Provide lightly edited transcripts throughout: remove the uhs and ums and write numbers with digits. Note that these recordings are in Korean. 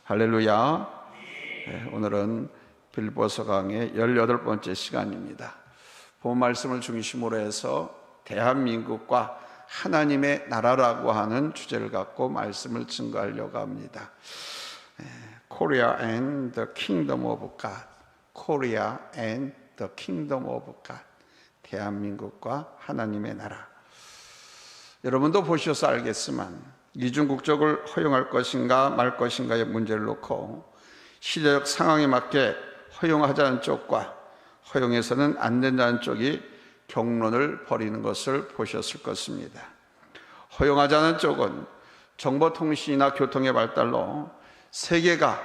할렐루야. 네, 오늘은 빌보서 강의 18번째 시간입니다. 본 말씀을 중심으로 해서 대한민국과 하나님의 나라라고 하는 주제를 갖고 말씀을 증거하려고 합니다. Korea and the Kingdom of God. Korea and the Kingdom of God. 대한민국과 하나님의 나라. 여러분도 보셔서 알겠지만 이중 국적을 허용할 것인가 말 것인가의 문제를 놓고 시대적 상황에 맞게 허용하자는 쪽과 허용해서는 안 된다는 쪽이 격론을 벌이는 것을 보셨을 것입니다. 허용하자는 쪽은 정보통신이나 교통의 발달로 세계가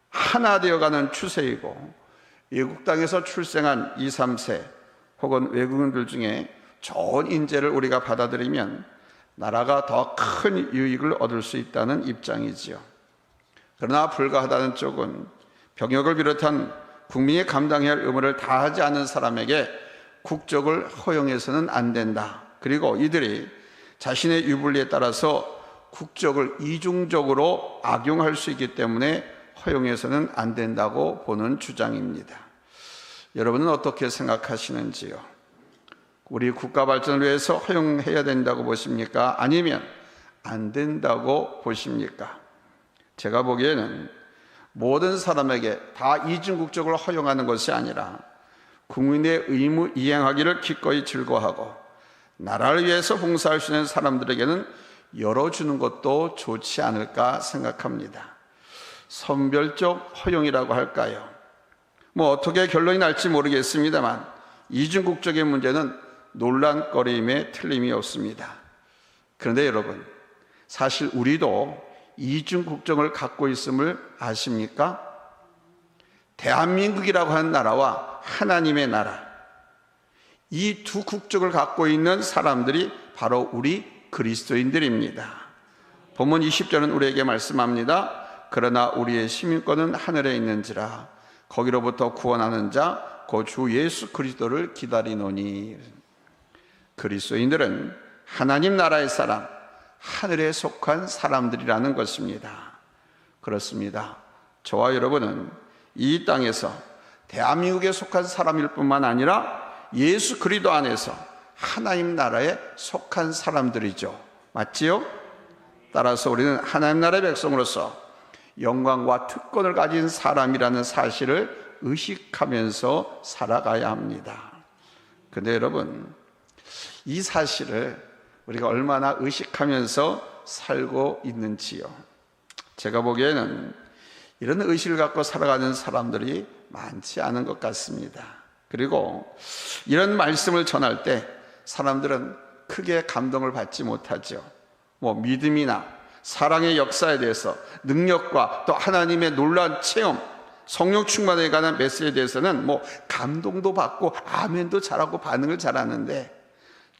하나 되어가는 추세이고 외국 땅에서 출생한 2, 3세 혹은 외국인들 중에 좋은 인재를 우리가 받아들이면 나라가 더 큰 유익을 얻을 수 있다는 입장이지요. 그러나 불가하다는 쪽은 병역을 비롯한 국민이 감당해야 할 의무를 다하지 않은 사람에게 국적을 허용해서는 안 된다. 그리고 이들이 자신의 유불리에 따라서 국적을 이중적으로 악용할 수 있기 때문에 허용해서는 안 된다고 보는 주장입니다. 여러분은 어떻게 생각하시는지요? 우리 국가 발전을 위해서 허용해야 된다고 보십니까? 아니면 안 된다고 보십니까? 제가 보기에는 모든 사람에게 다 이중 국적을 허용하는 것이 아니라 국민의 의무 이행하기를 기꺼이 즐거워하고 나라를 위해서 봉사할 수 있는 사람들에게는 열어주는 것도 좋지 않을까 생각합니다. 선별적 허용이라고 할까요? 어떻게 결론이 날지 모르겠습니다만 이중 국적의 문제는 논란거리임에 틀림이 없습니다. 그런데 여러분, 사실 우리도 이중 국적을 갖고 있음을 아십니까? 대한민국이라고 하는 나라와 하나님의 나라, 이 두 국적을 갖고 있는 사람들이 바로 우리 그리스도인들입니다. 본문 20절은 우리에게 말씀합니다. 그러나 우리의 시민권은 하늘에 있는지라 거기로부터 구원하는 자 곧 주 예수 그리스도를 기다리노니. 그리스도인들은 하나님 나라의 사람, 하늘에 속한 사람들이라는 것입니다. 그렇습니다. 저와 여러분은 이 땅에서 대한민국에 속한 사람일 뿐만 아니라 예수 그리스도 안에서 하나님 나라에 속한 사람들이죠. 맞지요? 따라서 우리는 하나님 나라의 백성으로서 영광과 특권을 가진 사람이라는 사실을 의식하면서 살아가야 합니다. 그런데 여러분, 이 사실을 우리가 얼마나 의식하면서 살고 있는지요? 제가 보기에는 이런 의식을 갖고 살아가는 사람들이 많지 않은 것 같습니다. 그리고 이런 말씀을 전할 때 사람들은 크게 감동을 받지 못하죠. 믿음이나 사랑의 역사에 대해서, 능력과 또 하나님의 놀라운 체험, 성령 충만에 관한 메시지에 대해서는 감동도 받고 아멘도 잘하고 반응을 잘하는데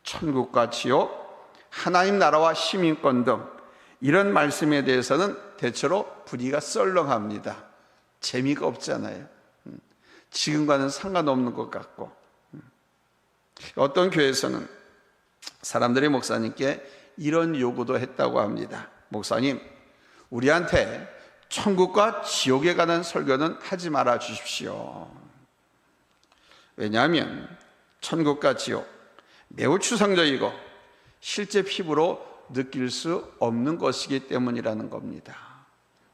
천국과 지옥, 하나님 나라와 시민권 등 이런 말씀에 대해서는 대체로 분위기가 썰렁합니다. 재미가 없잖아요. 지금과는 상관없는 것 같고. 어떤 교회에서는 사람들이 목사님께 이런 요구도 했다고 합니다. 목사님, 우리한테 천국과 지옥에 관한 설교는 하지 말아 주십시오. 왜냐하면 천국과 지옥 매우 추상적이고 실제 피부로 느낄 수 없는 것이기 때문이라는 겁니다.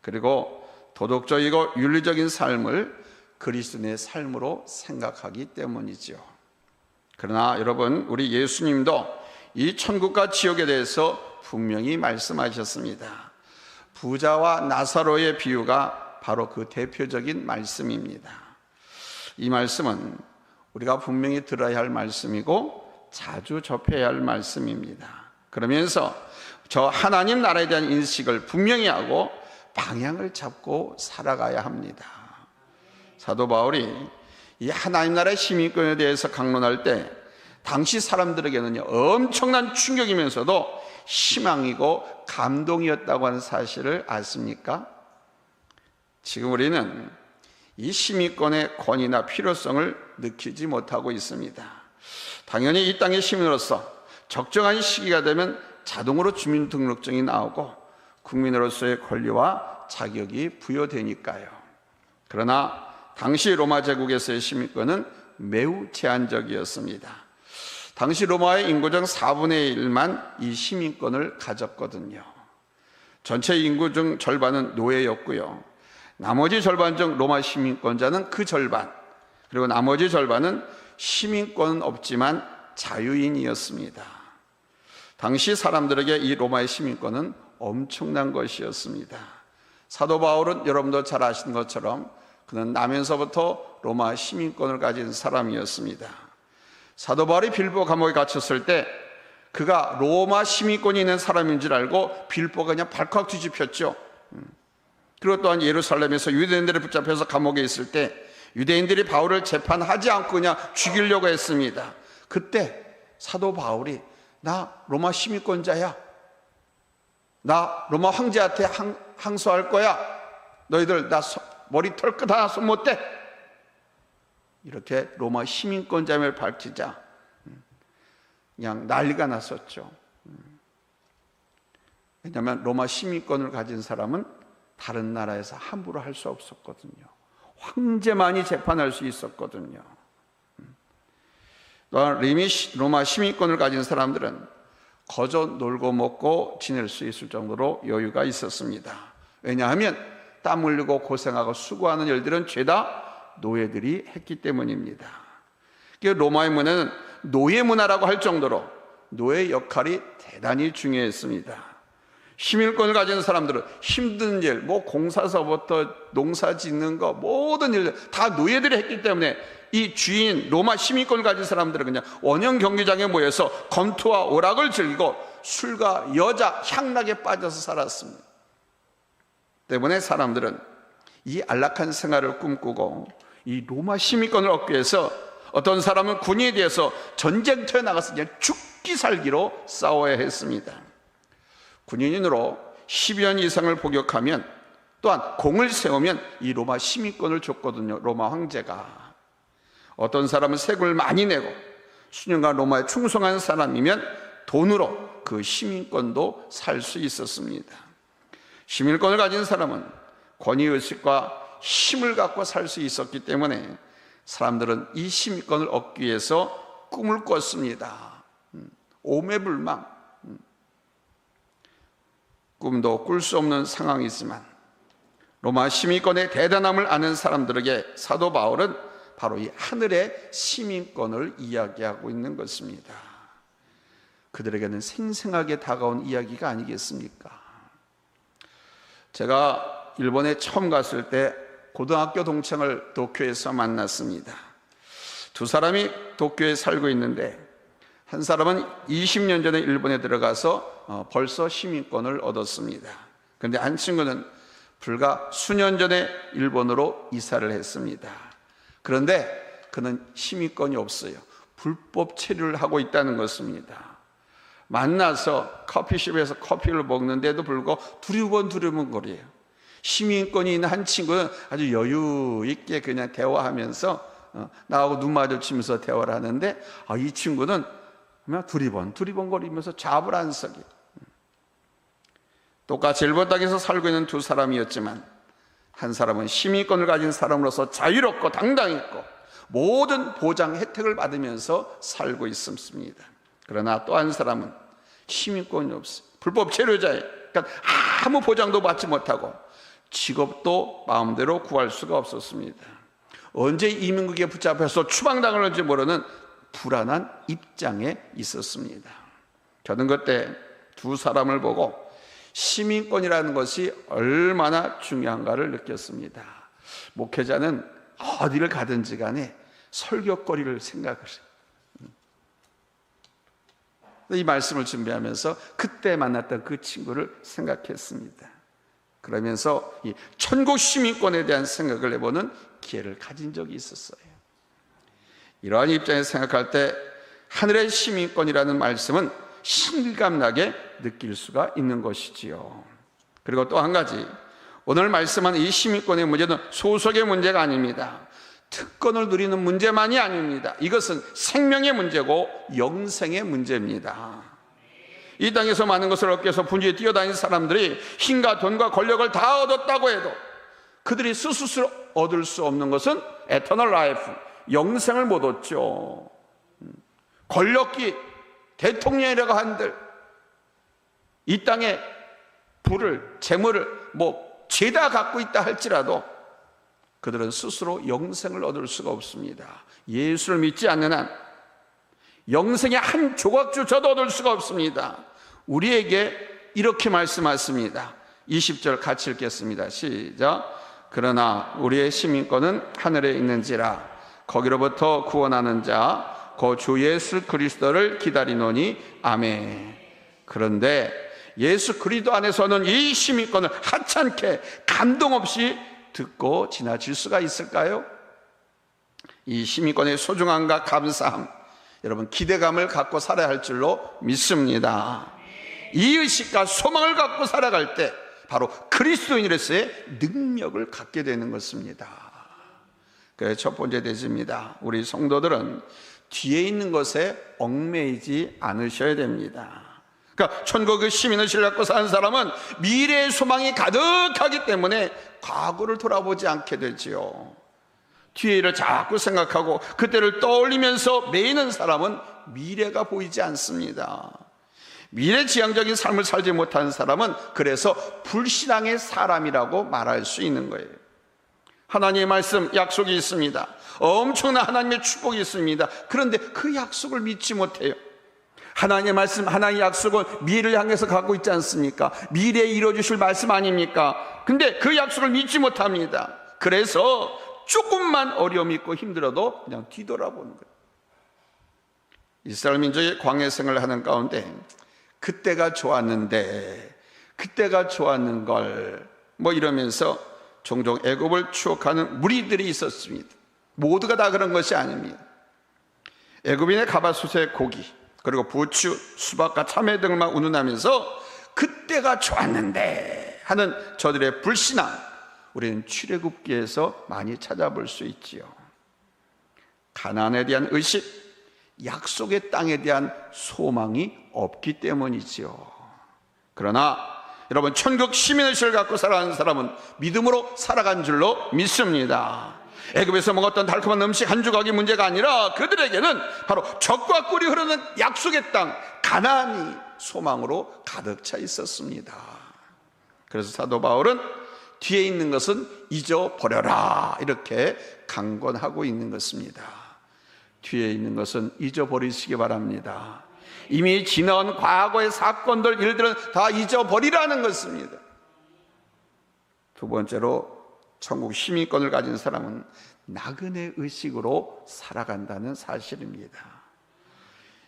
그리고 도덕적이고 윤리적인 삶을 그리스도인의 삶으로 생각하기 때문이죠. 그러나 여러분, 우리 예수님도 이 천국과 지옥에 대해서 분명히 말씀하셨습니다. 부자와 나사로의 비유가 바로 그 대표적인 말씀입니다. 이 말씀은 우리가 분명히 들어야 할 말씀이고 자주 접해야 할 말씀입니다. 그러면서 저 하나님 나라에 대한 인식을 분명히 하고 방향을 잡고 살아가야 합니다. 사도 바울이 이 하나님 나라의 시민권에 대해서 강론할 때 당시 사람들에게는 엄청난 충격이면서도 희망이고 감동이었다고 하는 사실을 아십니까? 지금 우리는 이 시민권의 권위나 필요성을 느끼지 못하고 있습니다. 당연히 이 땅의 시민으로서 적정한 시기가 되면 자동으로 주민등록증이 나오고 국민으로서의 권리와 자격이 부여되니까요. 그러나 당시 로마 제국에서의 시민권은 매우 제한적이었습니다. 당시 로마의 인구 중 4분의 1만 이 시민권을 가졌거든요. 전체 인구 중 절반은 노예였고요. 나머지 절반 중 로마 시민권자는 그 절반, 그리고 나머지 절반은 시민권은 없지만 자유인이었습니다. 당시 사람들에게 이 로마의 시민권은 엄청난 것이었습니다. 사도 바울은 여러분도 잘 아시는 것처럼 그는 나면서부터 로마 시민권을 가진 사람이었습니다. 사도 바울이 빌보 감옥에 갇혔을 때 그가 로마 시민권이 있는 사람인 줄 알고 빌보가 그냥 발칵 뒤집혔죠. 그리고 또한 예루살렘에서 유대인들이 붙잡혀서 감옥에 있을 때 유대인들이 바울을 재판하지 않고 그냥 죽이려고 했습니다. 그때 사도 바울이 나 로마 시민권자야, 나 로마 황제한테 항소할 거야, 너희들 나 머리털 끝 하나 손 못 대, 이렇게 로마 시민권자임을 밝히자 그냥 난리가 났었죠. 왜냐하면 로마 시민권을 가진 사람은 다른 나라에서 함부로 할 수 없었거든요. 황제만이 재판할 수 있었거든요. 또한 로마 시민권을 가진 사람들은 거저 놀고 먹고 지낼 수 있을 정도로 여유가 있었습니다. 왜냐하면 땀 흘리고 고생하고 수고하는 일들은 죄다 노예들이 했기 때문입니다. 로마의 문화는 노예 문화라고 할 정도로 노예 역할이 대단히 중요했습니다. 시민권을 가진 사람들은 힘든 일, 공사서부터 농사 짓는 거, 모든 일들 다 노예들이 했기 때문에 이 주인, 로마 시민권을 가진 사람들은 그냥 원형 경기장에 모여서 검투와 오락을 즐기고 술과 여자, 향락에 빠져서 살았습니다. 때문에 사람들은 이 안락한 생활을 꿈꾸고 이 로마 시민권을 얻기 위해서 어떤 사람은 군인에 대해서 전쟁터에 나가서 그냥 죽기 살기로 싸워야 했습니다. 군인으로 10년 이상을 복역하면 또한 공을 세우면 이 로마 시민권을 줬거든요. 로마 황제가. 어떤 사람은 세금을 많이 내고 수년간 로마에 충성한 사람이면 돈으로 그 시민권도 살 수 있었습니다. 시민권을 가진 사람은 권위의식과 힘을 갖고 살 수 있었기 때문에 사람들은 이 시민권을 얻기 위해서 꿈을 꿨습니다. 오매불망, 꿈도 꿀 수 없는 상황이지만 로마 시민권의 대단함을 아는 사람들에게 사도 바울은 바로 이 하늘의 시민권을 이야기하고 있는 것입니다. 그들에게는 생생하게 다가온 이야기가 아니겠습니까? 제가 일본에 처음 갔을 때 고등학교 동창을 도쿄에서 만났습니다. 두 사람이 도쿄에 살고 있는데 한 사람은 20년 전에 일본에 들어가서 벌써 시민권을 얻었습니다. 그런데 한 친구는 불과 수년 전에 일본으로 이사를 했습니다. 그런데 그는 시민권이 없어요. 불법 체류를 하고 있다는 것입니다. 만나서 커피숍에서 커피를 먹는데도 불구하고 두리번거려요. 시민권이 있는 한 친구는 아주 여유 있게 그냥 대화하면서 나하고 눈 마주치면서 대화를 하는데 이 친구는 그냥 두리번거리면서 좌불안석이에요. 똑같이 일본 땅에서 살고 있는 두 사람이었지만 한 사람은 시민권을 가진 사람으로서 자유롭고 당당했고 모든 보장 혜택을 받으면서 살고 있습니다. 그러나 또 한 사람은 시민권이 없어요. 불법 체류자예요. 그러니까 아무 보장도 받지 못하고 직업도 마음대로 구할 수가 없었습니다. 언제 이민국에 붙잡혀서 추방당할지 모르는 불안한 입장에 있었습니다. 저는 그때 두 사람을 보고 시민권이라는 것이 얼마나 중요한가를 느꼈습니다. 목회자는 어디를 가든지 간에 설교거리를 생각을 해요. 이 말씀을 준비하면서 그때 만났던 그 친구를 생각했습니다. 그러면서 이 천국 시민권에 대한 생각을 해보는 기회를 가진 적이 있었어요. 이러한 입장에서 생각할 때 하늘의 시민권이라는 말씀은 실감나게 느낄 수가 있는 것이지요. 그리고 또 한 가지, 오늘 말씀하는 이 시민권의 문제는 소속의 문제가 아닙니다. 특권을 누리는 문제만이 아닙니다. 이것은 생명의 문제고 영생의 문제입니다. 이 땅에서 많은 것을 얻기 위해서 분주히 뛰어다니는 사람들이 힘과 돈과 권력을 다 얻었다고 해도 그들이 스스로 얻을 수 없는 것은 에터널 라이프, 영생을 못 얻죠. 권력기, 대통령이라고 한들 이 땅에 부를, 재물을 죄다 갖고 있다 할지라도 그들은 스스로 영생을 얻을 수가 없습니다. 예수를 믿지 않는 한 영생의 한 조각조차도 얻을 수가 없습니다. 우리에게 이렇게 말씀하십니다. 20절 같이 읽겠습니다. 시작. 그러나 우리의 시민권은 하늘에 있는지라 거기로부터 구원하는 자 그 주 예수 그리스도를 기다리노니 아멘. 그런데 예수 그리스도 안에서는 이 시민권을 하찮게 감동 없이 듣고 지나칠 수가 있을까요? 이 시민권의 소중함과 감사함, 여러분 기대감을 갖고 살아야 할 줄로 믿습니다. 이 의식과 소망을 갖고 살아갈 때 바로 그리스도인으로서의 능력을 갖게 되는 것입니다. 그래서 첫 번째 대지입니다. 우리 성도들은 뒤에 있는 것에 얽매이지 않으셔야 됩니다. 그러니까 천국의 시민의식을 갖고 사는 사람은 미래의 소망이 가득하기 때문에 과거를 돌아보지 않게 되지요. 뒤에를 자꾸 생각하고 그때를 떠올리면서 매이는 사람은 미래가 보이지 않습니다. 미래지향적인 삶을 살지 못하는 사람은 그래서 불신앙의 사람이라고 말할 수 있는 거예요. 하나님의 말씀, 약속이 있습니다. 엄청난 하나님의 축복이 있습니다. 그런데 그 약속을 믿지 못해요. 하나님의 말씀, 하나님의 약속은 미래를 향해서 가고 있지 않습니까? 미래에 이루어주실 말씀 아닙니까? 근데 그 약속을 믿지 못합니다. 그래서 조금만 어려움이 있고 힘들어도 그냥 뒤돌아보는 거예요. 이스라엘 민족의 광야 생활을 하는 가운데 그때가 좋았는데, 그때가 좋았는 걸 이러면서 종종 애굽을 추억하는 무리들이 있었습니다. 모두가 다 그런 것이 아닙니다. 애굽인의 가바솥의 고기, 그리고 부추, 수박과 참외 등만 운운하면서 그때가 좋았는데 하는 저들의 불신앙, 우리는 출애굽기에서 많이 찾아볼 수 있지요. 가나안에 대한 의식, 약속의 땅에 대한 소망이 없기 때문이지요. 그러나 여러분, 천국 시민의식을 갖고 살아가는 사람은 믿음으로 살아간 줄로 믿습니다. 애굽에서 먹었던 달콤한 음식 한 조각이 문제가 아니라 그들에게는 바로 젖과 꿀이 흐르는 약속의 땅 가나안이 소망으로 가득 차 있었습니다. 그래서 사도 바울은 뒤에 있는 것은 잊어버려라 이렇게 강권하고 있는 것입니다. 뒤에 있는 것은 잊어버리시기 바랍니다. 이미 지나온 과거의 사건들, 일들은 다 잊어버리라는 것입니다. 두 번째로 천국 시민권을 가진 사람은 나그네 의식으로 살아간다는 사실입니다.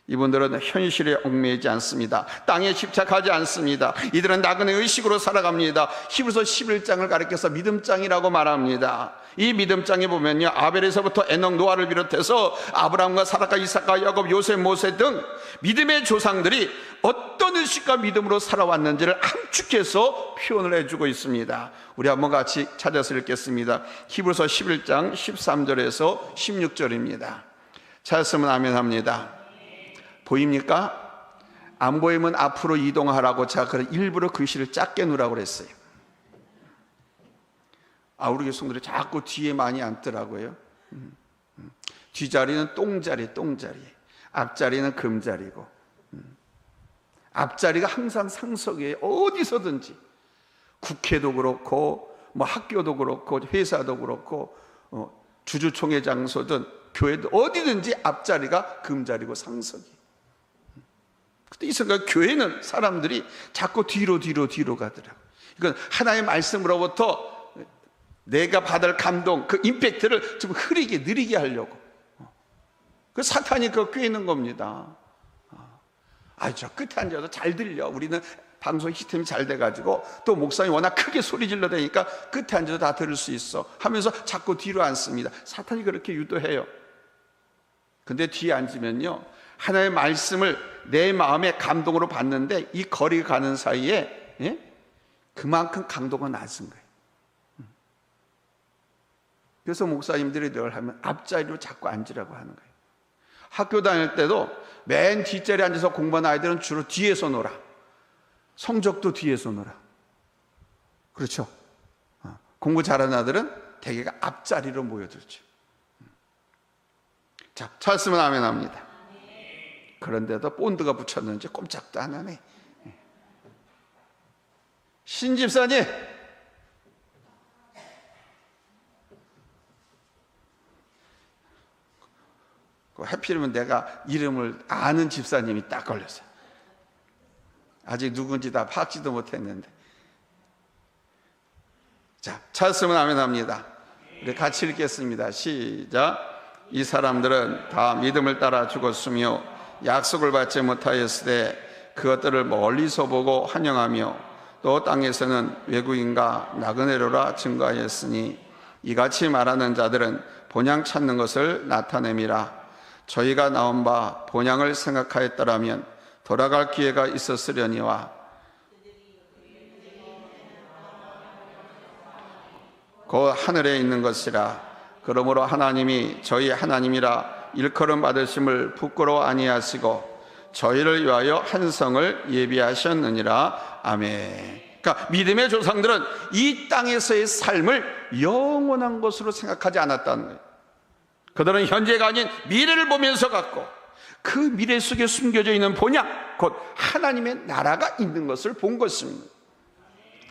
이분들은 현실에 얽매이지 않습니다. 땅에 집착하지 않습니다. 이들은 나그네 의식으로 살아갑니다. 히브리서 11장을 가리켜서 믿음장이라고 말합니다. 이 믿음장에 보면요, 아벨에서부터 에녹, 노아를 비롯해서 아브라함과 사라가, 이삭과 야곱, 요셉, 모세 등 믿음의 조상들이 어떤 의식과 믿음으로 살아왔는지를 함축해서 표현을 해주고 있습니다. 우리 한번 같이 찾아서 읽겠습니다. 히브리서 11장 13절에서 16절입니다. 찾았으면 아멘 합니다. 보입니까? 안 보이면 앞으로 이동하라고 제가 일부러 글씨를 작게 놓으라고 그랬어요. 우리 교수님들이 자꾸 뒤에 많이 앉더라고요. 뒷자리는 똥자리. 앞자리는 금자리고. 앞자리가 항상 상석이에요. 어디서든지. 국회도 그렇고, 학교도 그렇고, 회사도 그렇고, 주주총회 장소든 교회도 어디든지 앞자리가 금자리고 상석이. 그때 이 순간 교회는 사람들이 자꾸 뒤로 가더라고요. 이건 하나님의 말씀으로부터 내가 받을 감동, 그 임팩트를 좀 느리게 하려고. 그 사탄이 그거 꿰는 겁니다. 저 끝에 앉아서 잘 들려. 우리는 방송 시스템이 잘 돼가지고 또 목사님이 워낙 크게 소리 질러대니까 끝에 앉아서 다 들을 수 있어 하면서 자꾸 뒤로 앉습니다. 사탄이 그렇게 유도해요. 근데 뒤에 앉으면요, 하나님의 말씀을 내 마음의 감동으로 받는데 이 거리가 가는 사이에 그만큼 강도가 낮은 거예요. 그래서 목사님들이 늘 하면 앞자리로 자꾸 앉으라고 하는 거예요. 학교 다닐 때도 맨 뒷자리에 앉아서 공부하는 아이들은 주로 뒤에서 놀아. 성적도 뒤에서 놀아. 그렇죠? 공부 잘하는 아들은 대개가 앞자리로 모여들죠. 자, 찾았으면 아멘 합니다. 그런데도 본드가 붙였는지 꼼짝도 안 하네. 신집사님, 하필이면 내가 이름을 아는 집사님이 딱 걸렸어요. 아직 누군지 다 파악지도 못했는데. 자, 찾았으면 아멘 합니다. 우리 같이 읽겠습니다. 시작. 이 사람들은 다 믿음을 따라 죽었으며 약속을 받지 못하였으되 그것들을 멀리서 보고 환영하며 또 땅에서는 외국인과 나그네로라 증거하였으니 이같이 말하는 자들은 본향 찾는 것을 나타냄이라. 저희가 나온 바 본향을 생각하였더라면 돌아갈 기회가 있었으려니와 곧 하늘에 있는 것이라. 그러므로 하나님이 저희 하나님이라 일컬음 받으심을 부끄러워 아니하시고 저희를 위하여 한 성을 예비하셨느니라. 아멘. 그러니까 믿음의 조상들은 이 땅에서의 삶을 영원한 것으로 생각하지 않았다는 거예요. 그들은 현재가 아닌 미래를 보면서 갔고 그 미래 속에 숨겨져 있는 본향, 곧 하나님의 나라가 있는 것을 본 것입니다.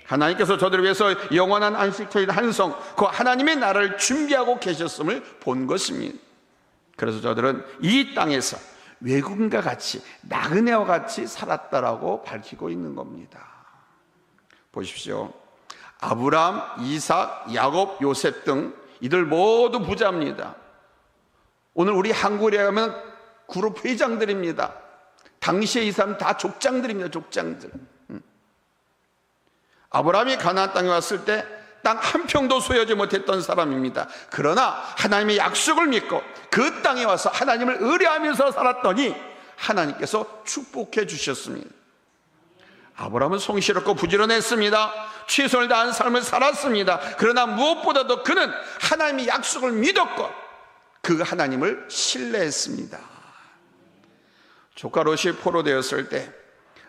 하나님께서 저들을 위해서 영원한 안식처인 한성, 그 하나님의 나라를 준비하고 계셨음을 본 것입니다. 그래서 저들은 이 땅에서 외국인과 같이 나그네와 같이 살았다라고 밝히고 있는 겁니다. 보십시오. 아브라함, 이삭, 야곱, 요셉 등 이들 모두 부자입니다. 오늘 우리 한국에 가면 그룹 회장들입니다. 당시에 이 사람 다 족장들입니다. 족장들. 아브라함이 가나안 땅에 왔을 때 땅 한 평도 소유하지 못했던 사람입니다. 그러나 하나님의 약속을 믿고 그 땅에 와서 하나님을 의뢰하면서 살았더니 하나님께서 축복해 주셨습니다. 아브라함은 성실했고 부지런했습니다. 최선을 다한 삶을 살았습니다. 그러나 무엇보다도 그는 하나님의 약속을 믿었고 그 하나님을 신뢰했습니다. 조카 롯이 포로되었을 때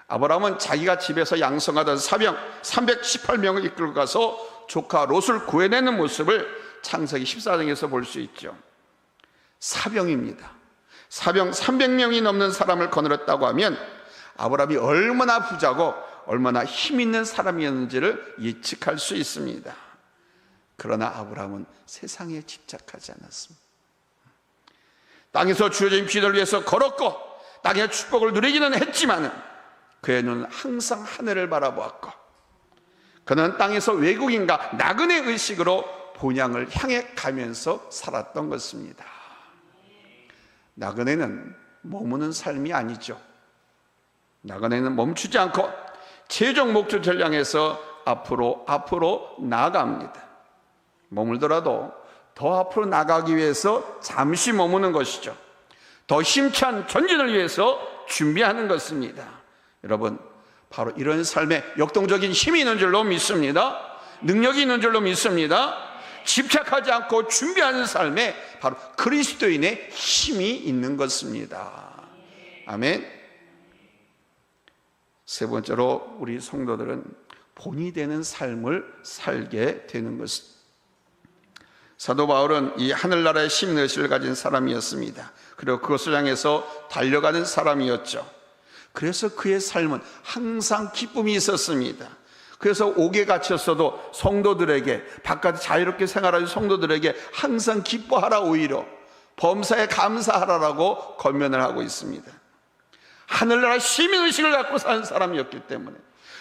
아브라함은 자기가 집에서 양성하던 사병 318명을 이끌고 가서 조카 롯을 구해내는 모습을 창세기 14장에서 볼 수 있죠. 사병입니다. 사병 300명이 넘는 사람을 거느렸다고 하면 아브라함이 얼마나 부자고 얼마나 힘 있는 사람이었는지를 예측할 수 있습니다. 그러나 아브라함은 세상에 집착하지 않았습니다. 땅에서 주어진 기도를 위해서 걸었고 땅의 축복을 누리기는 했지만 그의 눈은 항상 하늘을 바라보았고 그는 땅에서 외국인과 나그네 의식으로 본향을 향해 가면서 살았던 것입니다. 나그네는 머무는 삶이 아니죠. 나그네는 멈추지 않고 최종 목적지를 향해서 앞으로 나아갑니다. 머물더라도 더 앞으로 나가기 위해서 잠시 머무는 것이죠. 더 힘찬 전진을 위해서 준비하는 것입니다. 여러분, 바로 이런 삶에 역동적인 힘이 있는 줄로 믿습니다. 능력이 있는 줄로 믿습니다. 집착하지 않고 준비하는 삶에 바로 그리스도인의 힘이 있는 것입니다. 아멘. 세 번째로 우리 성도들은 본이 되는 삶을 살게 되는 것입니다. 사도 바울은 이 하늘나라의 심의의식을 가진 사람이었습니다. 그리고 그것을 향해서 달려가는 사람이었죠. 그래서 그의 삶은 항상 기쁨이 있었습니다. 그래서 옥에 갇혔어도 성도들에게, 바깥에 자유롭게 생활하는 성도들에게 항상 기뻐하라, 오히려 범사에 감사하라라고 권면을 하고 있습니다. 하늘나라 시민의식을 갖고 사는 사람이었기 때문에,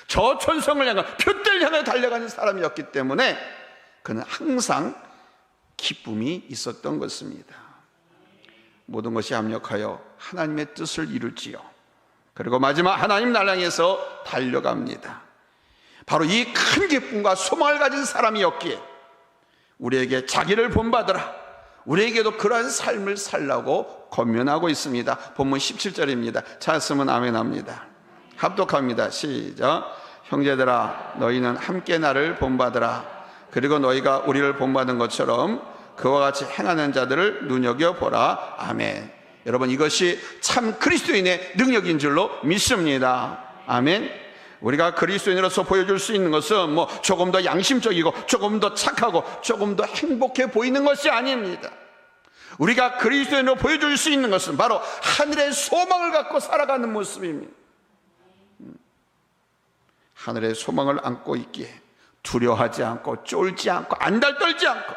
저 천성을 향한 표대를 향해 달려가는 사람이었기 때문에 그는 항상 기쁨이 있었던 것입니다. 모든 것이 합력하여 하나님의 뜻을 이룰지요. 그리고 마지막 하나님 나라를 향해서 달려갑니다. 바로 이 큰 기쁨과 소망을 가진 사람이었기에 우리에게 자기를 본받으라, 우리에게도 그러한 삶을 살라고 권면하고 있습니다. 본문 17절입니다. 찾았으면 아멘 합니다. 합독합니다. 시작. 형제들아, 너희는 함께 나를 본받으라. 그리고 너희가 우리를 본받은 것처럼 그와 같이 행하는 자들을 눈여겨보라. 아멘. 여러분, 이것이 참 그리스도인의 능력인 줄로 믿습니다. 아멘. 우리가 그리스도인으로서 보여줄 수 있는 것은 조금 더 양심적이고 조금 더 착하고 조금 더 행복해 보이는 것이 아닙니다. 우리가 그리스도인으로 보여줄 수 있는 것은 바로 하늘의 소망을 갖고 살아가는 모습입니다. 하늘의 소망을 안고 있기에 두려워하지 않고 쫄지 않고 안달떨지 않고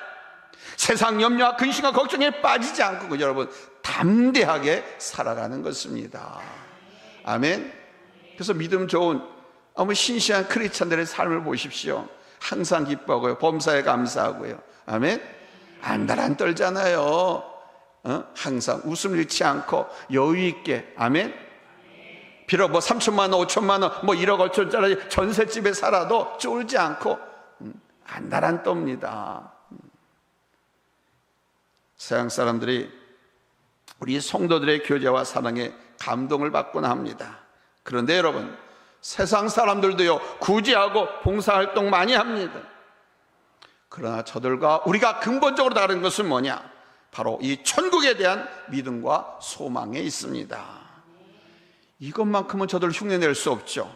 세상 염려와 근심과 걱정에 빠지지 않고 여러분 담대하게 살아가는 것입니다. 아멘. 그래서 믿음 좋은 신실한 크리스찬들의 삶을 보십시오. 항상 기뻐하고요, 범사에 감사하고요. 아멘. 안달 안 떨잖아요. 항상 웃음 잃지 않고 여유 있게. 아멘. 비록 3천만 원, 5천만 원, 1억 5천짜리 전셋집에 살아도 쫄지 않고 안달 안 떱니다. 서양 사람들이 우리 성도들의 교제와 사랑에 감동을 받곤 합니다. 그런데 여러분, 세상 사람들도요, 구제하고 봉사활동 많이 합니다. 그러나 저들과 우리가 근본적으로 다른 것은 뭐냐? 바로 이 천국에 대한 믿음과 소망에 있습니다. 이것만큼은 저들 흉내낼 수 없죠.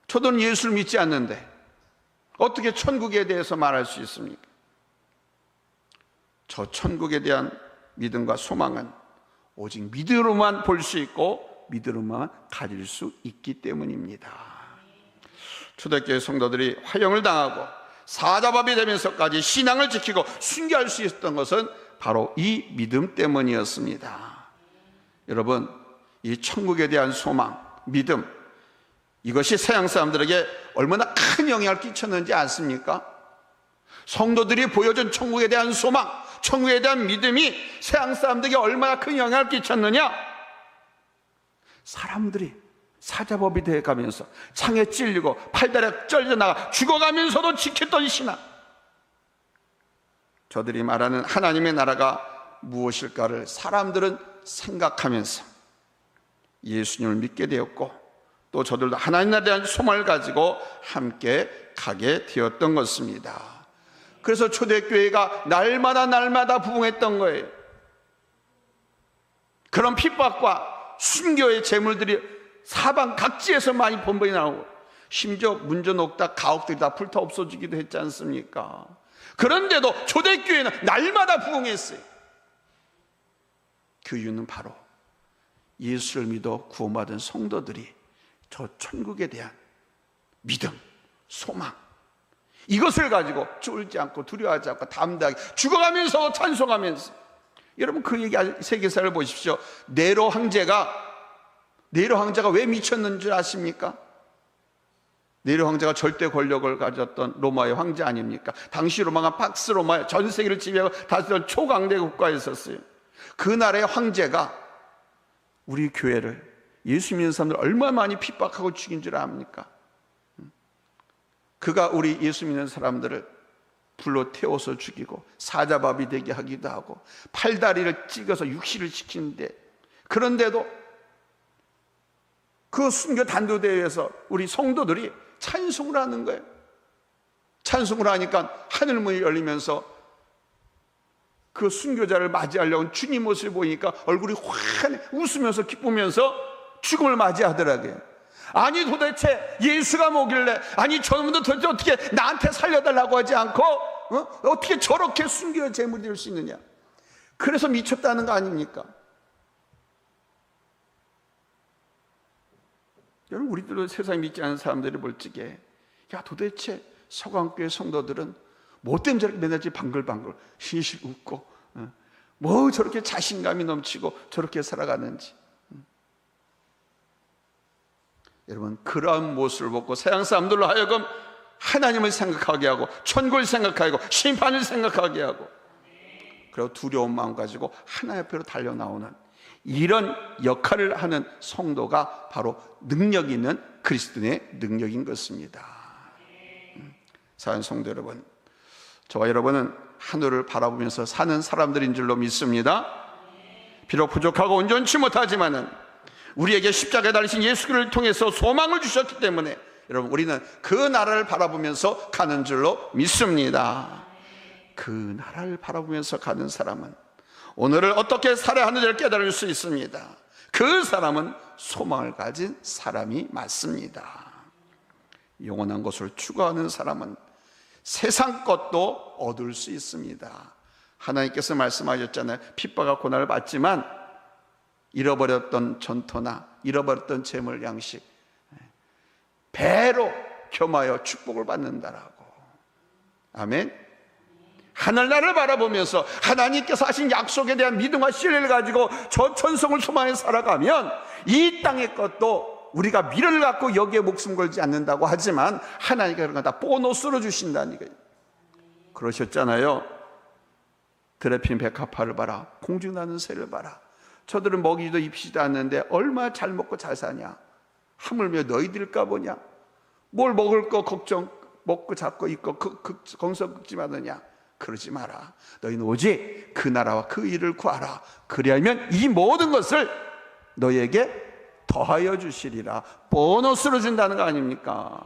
저들은 예수를 믿지 않는데 어떻게 천국에 대해서 말할 수 있습니까? 저 천국에 대한 믿음과 소망은 오직 믿음으로만 볼 수 있고 믿음으로만 가질 수 있기 때문입니다. 초대교회 성도들이 화형을 당하고 사자밥이 되면서까지 신앙을 지키고 순교할 수 있었던 것은 바로 이 믿음 때문이었습니다. 여러분, 이 천국에 대한 소망, 믿음, 이것이 서양 사람들에게 얼마나 큰 영향을 끼쳤는지 아십니까? 성도들이 보여준 천국에 대한 소망, 천국에 대한 믿음이 서양 사람들에게 얼마나 큰 영향을 끼쳤느냐? 사람들이 사자법이 되어가면서 창에 찔리고 팔다리가 쩔려나가 죽어가면서도 지켰던 신앙, 저들이 말하는 하나님의 나라가 무엇일까를 사람들은 생각하면서 예수님을 믿게 되었고, 또 저들도 하나님에 대한 소망을 가지고 함께 가게 되었던 것입니다. 그래서 초대교회가 날마다 부흥했던 거예요. 그런 핍박과 순교의 재물들이 사방 각지에서 많이 번번이 나오고, 심지어 문전옥답 가옥들이 다 불타 없어지기도 했지 않습니까? 그런데도 초대교회는 날마다 부흥했어요. 그 이유는 바로 예수를 믿어 구원받은 성도들이 저 천국에 대한 믿음, 소망, 이것을 가지고 쫄지 않고 두려워하지 않고 담대하게 죽어가면서 찬송하면서, 여러분 그 얘기 세계사를 보십시오. 네로 황제가 왜 미쳤는 줄 아십니까? 네로 황제가 절대 권력을 가졌던 로마의 황제 아닙니까? 당시 로마가 팍스 로마의 전 세계를 지배하고 다스리던 초강대 국가였었어요. 그날의 황제가 우리 교회를, 예수 믿는 사람들 얼마나 많이 핍박하고 죽인 줄 압니까? 그가 우리 예수 믿는 사람들을 불로 태워서 죽이고 사자밥이 되게 하기도 하고 팔다리를 찍어서 육시를 시키는데, 그런데도 그 순교 단도대회에서 우리 성도들이 찬송을 하는 거예요. 찬송을 하니까 하늘문이 열리면서 그 순교자를 맞이하려고 주님 모습을 보니까 얼굴이 환해, 웃으면서 기쁘면서 죽음을 맞이하더라고요. 아니 도대체 예수가 뭐길래, 아니 저놈도 도대체 어떻게 나한테 살려달라고 하지 않고 어떻게 저렇게 순교의 제물이 될 수 있느냐. 그래서 미쳤다는 거 아닙니까? 여러분, 우리들도 세상에 믿지 않는 사람들이 볼 적에, 야 도대체 서강교회 성도들은 뭐 때문에 저렇게 맨날 방글방글 실실 웃고 뭐 저렇게 자신감이 넘치고 저렇게 살아가는지. 여러분, 그러한 모습을 보고 서양 사람들로 하여금 하나님을 생각하게 하고 천국을 생각하게 하고 심판을 생각하게 하고, 그리고 두려운 마음 가지고 하나님 앞으로 달려나오는 이런 역할을 하는 성도가 바로 능력 있는 그리스도인의 능력인 것입니다. 사랑하는 성도 여러분, 저와 여러분은 하늘을 바라보면서 사는 사람들인 줄로 믿습니다. 비록 부족하고 온전치 못하지만은 우리에게 십자가에 달리신 예수 그리스도를 통해서 소망을 주셨기 때문에 여러분, 우리는 그 나라를 바라보면서 가는 줄로 믿습니다. 그 나라를 바라보면서 가는 사람은 오늘을 어떻게 살아야 하는지를 깨달을 수 있습니다. 그 사람은 소망을 가진 사람이 맞습니다. 영원한 것을 추구하는 사람은 세상 것도 얻을 수 있습니다. 하나님께서 말씀하셨잖아요. 핍박과 고난을 받지만 잃어버렸던 전토나 잃어버렸던 재물 양식 배로 겸하여 축복을 받는다라고. 아멘. 하늘나라를 바라보면서 하나님께서 하신 약속에 대한 믿음과 신뢰를 가지고 저 천성을 소망해 살아가면 이 땅의 것도 우리가 미련을 갖고 여기에 목숨 걸지 않는다고 하지만 하나님께서 그런 거 다 보너스로 주신다니까요. 그러셨잖아요. 들에 핀 백합화를 봐라, 공중나는 새를 봐라. 저들은 먹이도 입히지도 않는데 얼마나 잘 먹고 잘 사냐. 하물며 너희들까 보냐. 뭘 먹을 거 걱정, 먹고 잡고 입고 거기서 긁지 마느냐. 그러지 마라. 너희는 오직 그 나라와 그 일을 구하라. 그리하면 이 모든 것을 너희에게 더하여 주시리라. 보너스로 준다는 거 아닙니까?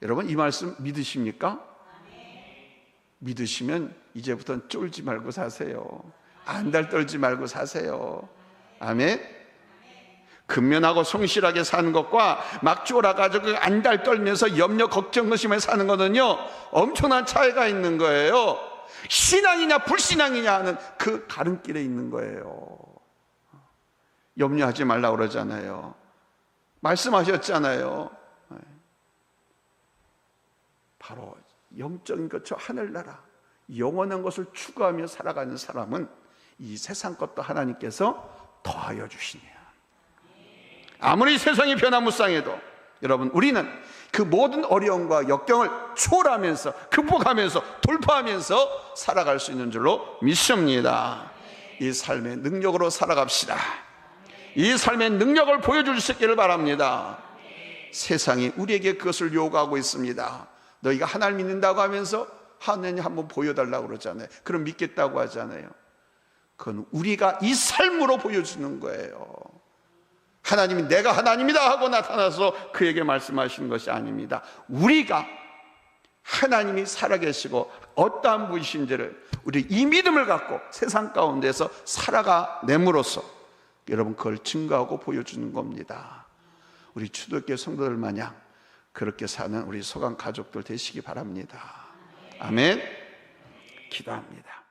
여러분, 이 말씀 믿으십니까? 믿으시면 이제부터는 쫄지 말고 사세요. 안달 떨지 말고 사세요. 아멘. 근면하고 성실하게 사는 것과 막 쫄아가지고 안달 떨면서 염려 걱정 의심에 사는 거는요, 엄청난 차이가 있는 거예요. 신앙이냐 불신앙이냐 하는 그 가름길에 있는 거예요. 염려하지 말라고 그러잖아요. 말씀하셨잖아요. 바로 영적인 것, 저 하늘나라 영원한 것을 추구하며 살아가는 사람은 이 세상 것도 하나님께서 더하여 주시네요. 아무리 세상이 변화무쌍해도 여러분, 우리는 그 모든 어려움과 역경을 초월하면서 극복하면서 돌파하면서 살아갈 수 있는 줄로 믿습니다. 이 삶의 능력으로 살아갑시다. 이 삶의 능력을 보여줄 수 있기를 바랍니다. 세상이 우리에게 그것을 요구하고 있습니다. 너희가 하나님 믿는다고 하면서 하나님 한번 보여달라고 그러잖아요. 그럼 믿겠다고 하잖아요. 그건 우리가 이 삶으로 보여주는 거예요. 하나님이 내가 하나님이다 하고 나타나서 그에게 말씀하시는 것이 아닙니다. 우리가 하나님이 살아계시고 어떠한 분이신지를 우리 이 믿음을 갖고 세상 가운데서 살아가냄으로써 여러분 그걸 증거하고 보여주는 겁니다. 우리 초대교회 성도들 마냥 그렇게 사는 우리 소강 가족들 되시기 바랍니다. 아멘. 기도합니다.